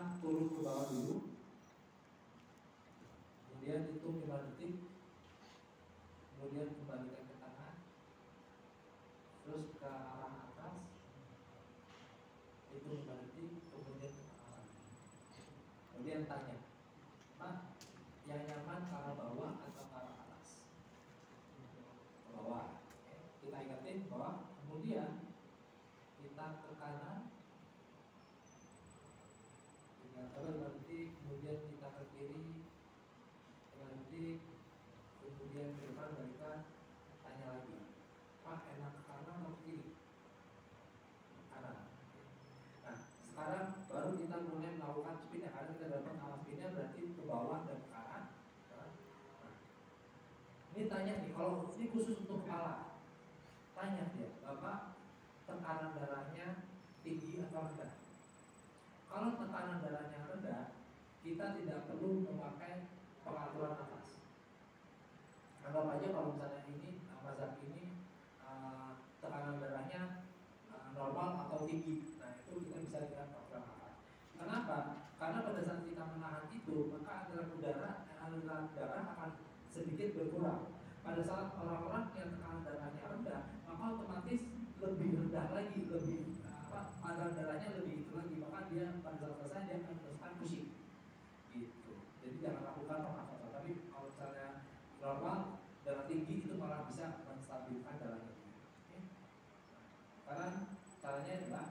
Silakan turun ke bawah dulu. Kemudian hitung 5 detik. Kemudian kembalikan ke kanan. Terus ke arah atas. Hitung 5 detik. Kemudian ke arah lagi. Kemudian tanya, Pak, yang nyaman ke arah bawah atau ke arah atas? Ke bawah. Oke. Kita ingatin bahwa kemudian kita ke kanan 5 detik, kemudian kita ke kiri 5 detik, kemudian ke depan balikan, tanya lagi, Pak, enak ke kanan atau ke kiri? Kanan. Nah, sekarang baru kita mulai melakukan spin. Karena kita dapat arah spinnya berarti ke bawah dan ke kanan. Nah, ini tanya nih, kalau ini khusus untuk kepala, tanya dia, Bapak tekanan darahnya tinggi atau rendah? Kalau tekanan darahnya rendah, kita tidak perlu memakai pengaturan nafas. Anggap aja kalau misalnya ini mazhab ini tekanan darahnya normal atau tinggi. Nah, itu kita bisa dengan pengaturan nafas. Kenapa? Karena pada saat kita menahan itu, maka aliran darah akan sedikit berkurang. Pada saat orang-orang yang tekanan darahnya rendah, maka otomatis lebih rendah lagi, lebih aliran darahnya lebih itu lagi, maka dia pada saat selesai dia akan teruskan pusing. Gitu. Jadi jangan lakukan pernafasan. Tapi kalau misalnya normal, darah tinggi itu malah bisa menstabilkan darahnya. Oke. Sekarang caranya adalah,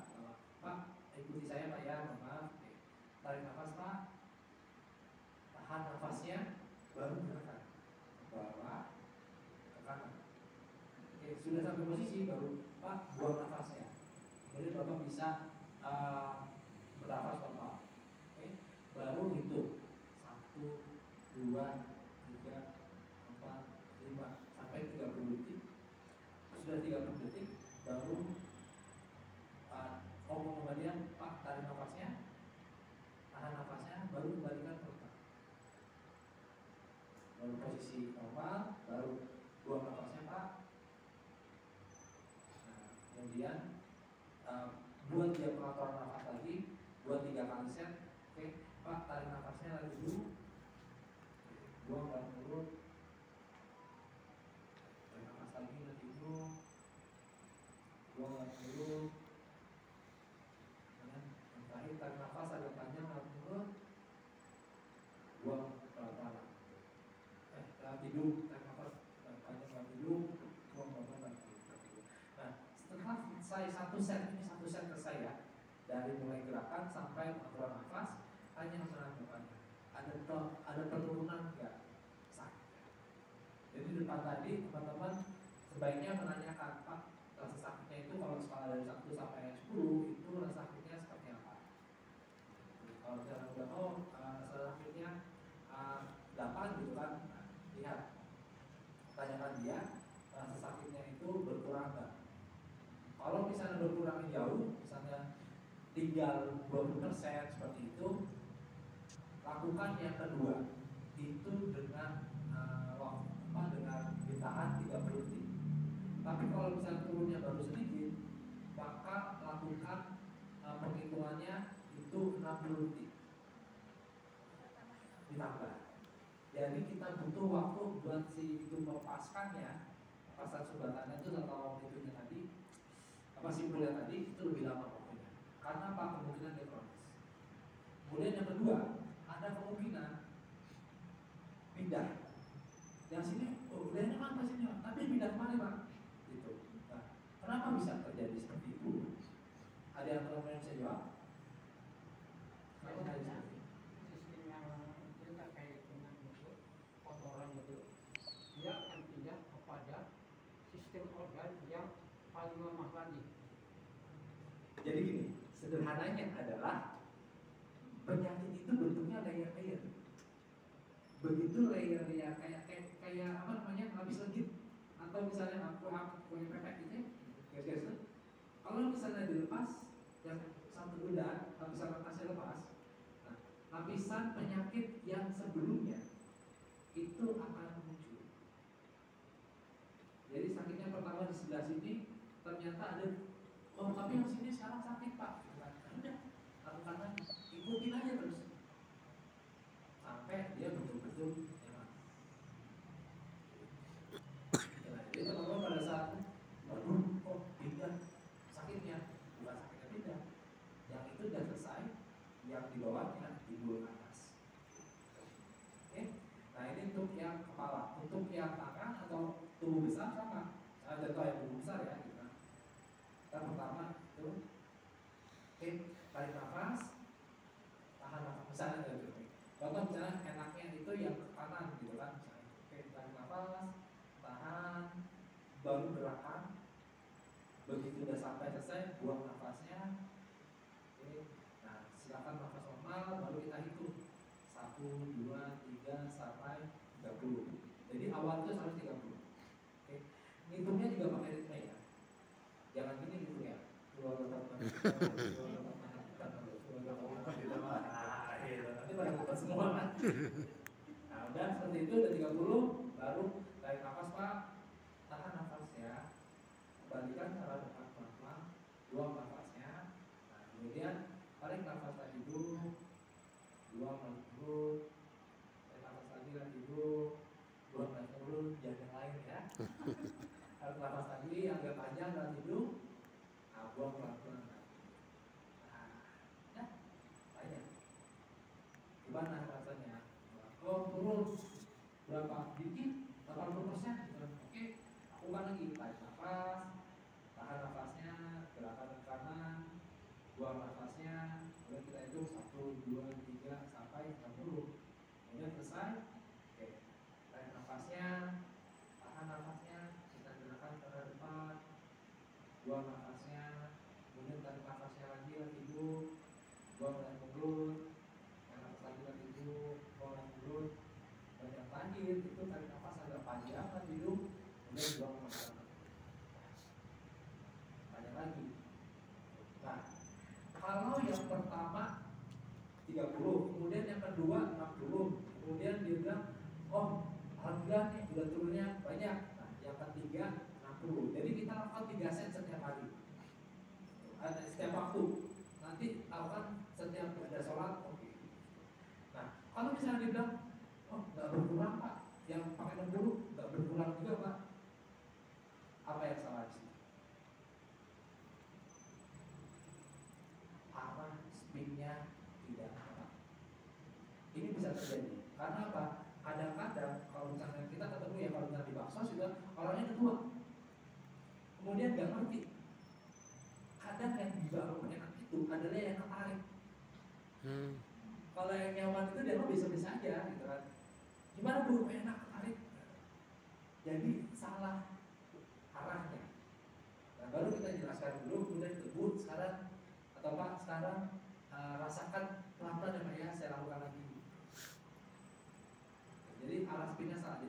Pak, ikuti saya Pak ya, maaf. Tarik nafas Pak, tahan nafasnya, baru gerakan ke bawah, ke kanan. Oke, sudah sampai posisi baru Pak buang nafasnya. Kemudian Bapak bisa bernafas total. Oke, baru hitung 1, 2, 3, 4, 5 sampai 30 detik. Sudah 30 detik baru ngomong kemudian Pak tarik nafasnya, tahan nafasnya, baru kembalikan ke belakang. Baru posisi normal, baru buang nafasnya Pak. Nah, kemudian buat dia pengaturan nafas lagi, buat 3 kali set. Oke, Pak tarik nafasnya lagi dulu, buang dalam mulut, tarik nafas lagi lagi dulu, buang dalam mulut. Kemudian yang terakhir tarik nafas agak panjang dalam mulut, buang pelan-pelan. Dalam hidung, tarik nafas panjang dalam hidung, buang pelan-pelan dalam hidung. Nah, setelah selesai satu set selesai ya, dari mulai gerakan sampai pengaturan nafas, tanya sama depannya, ada penurunan nggak sakit? Jadi di depan tadi teman-teman sebaiknya menanyakan, Pak, rasa sakitnya itu kalau skala dari 1 sampai 10 itu rasa sakitnya seperti apa? Kalau misalnya udah rasa sakitnya 8 gitu kan, nah, lihat, tanyakan dia rasa sakitnya itu berkurang nggak? Kalau misalnya berkurang jauh, misalnya tinggal 20% seperti itu, lakukan yang kedua itu dengan dengan ditahan 30 detik. Tapi kalau misalnya turunnya baru sedikit, maka lakukan penghitungannya itu 60 detik ditambah. Jadi kita butuh waktu buat si itu melepaskannya, lepasan sumbatannya itu atau itunya tadi, simpulnya tadi itu lebih lama waktunya. Karena apa? Kemungkinan dia kronis. Kemudian yang kedua, ada kemungkinan pindah. Yang sini, udah enak Pak sini, tapi pindah kemana Pak? Gitu. Nah, kenapa bisa terjadi seperti itu? Ada yang teman-teman yang bisa jawab? Kalau ada sistem yang itu terkait dengan itu, kotoran itu, dia akan pindah kepada sistem organ yang paling lemah lagi. Jadi gini, sederhananya adalah penyakit itu bentuknya layer-layer. Begitu layer-layer kayak apa namanya, lapis legit atau misalnya kue pepek gitu ya, guys. Kalau misalnya dilepas, yang satu udah lapisan atasnya lepas, nah, lapisan penyakit yang sebelumnya itu akan muncul. Jadi sakitnya pertama di sebelah sini, ternyata ada, tapi yang sini sekarang sakit Pak. Udah, lakukan lagi, ikutin aja terus. Oke, tarik nafas, tahan nafas. Misalnya gitu. Contoh misalnya enaknya itu yang ke kanan gitu kan. Misalnya. Oke, tarik nafas, tahan, baru gerakan. Begitu udah sampai selesai, buang nafasnya. Oke. Nah, silakan nafas normal, baru kita hitung 1, 2, 3 sampai 30. Jadi awal itu harus 30. Oke. Ngitungnya juga pakai ritme ya. Jangan gini gitu ya. Nanti pada buka semua kan. Nah, udah seperti itu udah 30, baru tarik nafas Pak. Tahan nafas ya. Kembalikan cara depan pelan-pelan, buang nafasnya. Nah, kemudian tarik nafas lagi dulu, buang lagi dulu, tarik nafas lagi dulu, buang lagi dulu, jangan yang lain ya. Tarik nafas lagi, agak panjang dalam hidung, nah, buang pelan-pelan. Nah, ya, banyak. Gimana rasanya? Oh, turun berapa? Dikit, 80%. Oke, lakukan lagi, tarik nafas. Tahan nafasnya, gerakan ke kanan, buang nafasnya, kemudian kita hitung 1, 2, 3 sampai 60. Kemudian selesai, oke, tarik nafasnya, tahan nafasnya, kita gerakan ke depan, buang nafasnya, kemudian tarik nafasnya lagi hidup, buang lagi mulut, tarik nafas lagi hidup, buang lagi mulut. Dan yang terakhir itu tarik nafas agak panjang lagi hidup, kemudian buang nafas lagi. Nah, kalau yang pertama 30, kemudian yang kedua 60, kemudian dia bilang, oh alhamdulillah nih udah turunnya banyak. Nah, yang ketiga 60. Jadi kita lakukan 3 set setiap hari, setiap waktu. Nanti lakukan setiap ada sholat. Oke. Nah, kalau misalnya dia bilang, oh nggak berkurang Pak, yang pakai 60 nggak berkurang juga Pak, apa yang salah di sini? Speednya tidak tepat. Ini bisa terjadi karena apa? Kadang-kadang kalau misalnya kita ketemu ya, kalau misalnya di bakso juga orangnya ketua, kemudian nggak ngerti. Kadang yang dibawa enak itu adalah yang ketarik. Kalau yang nyaman itu dia mah bisa-bisa aja gitu kan. Gimana Bu, enak ketarik? Jadi salah arahnya. Nah, baru kita jelaskan dulu, kemudian Bu sekarang atau Pak sekarang rasakan pelan-pelan ya Pak ya, saya lakukan lagi. Jadi arah spinnya salah.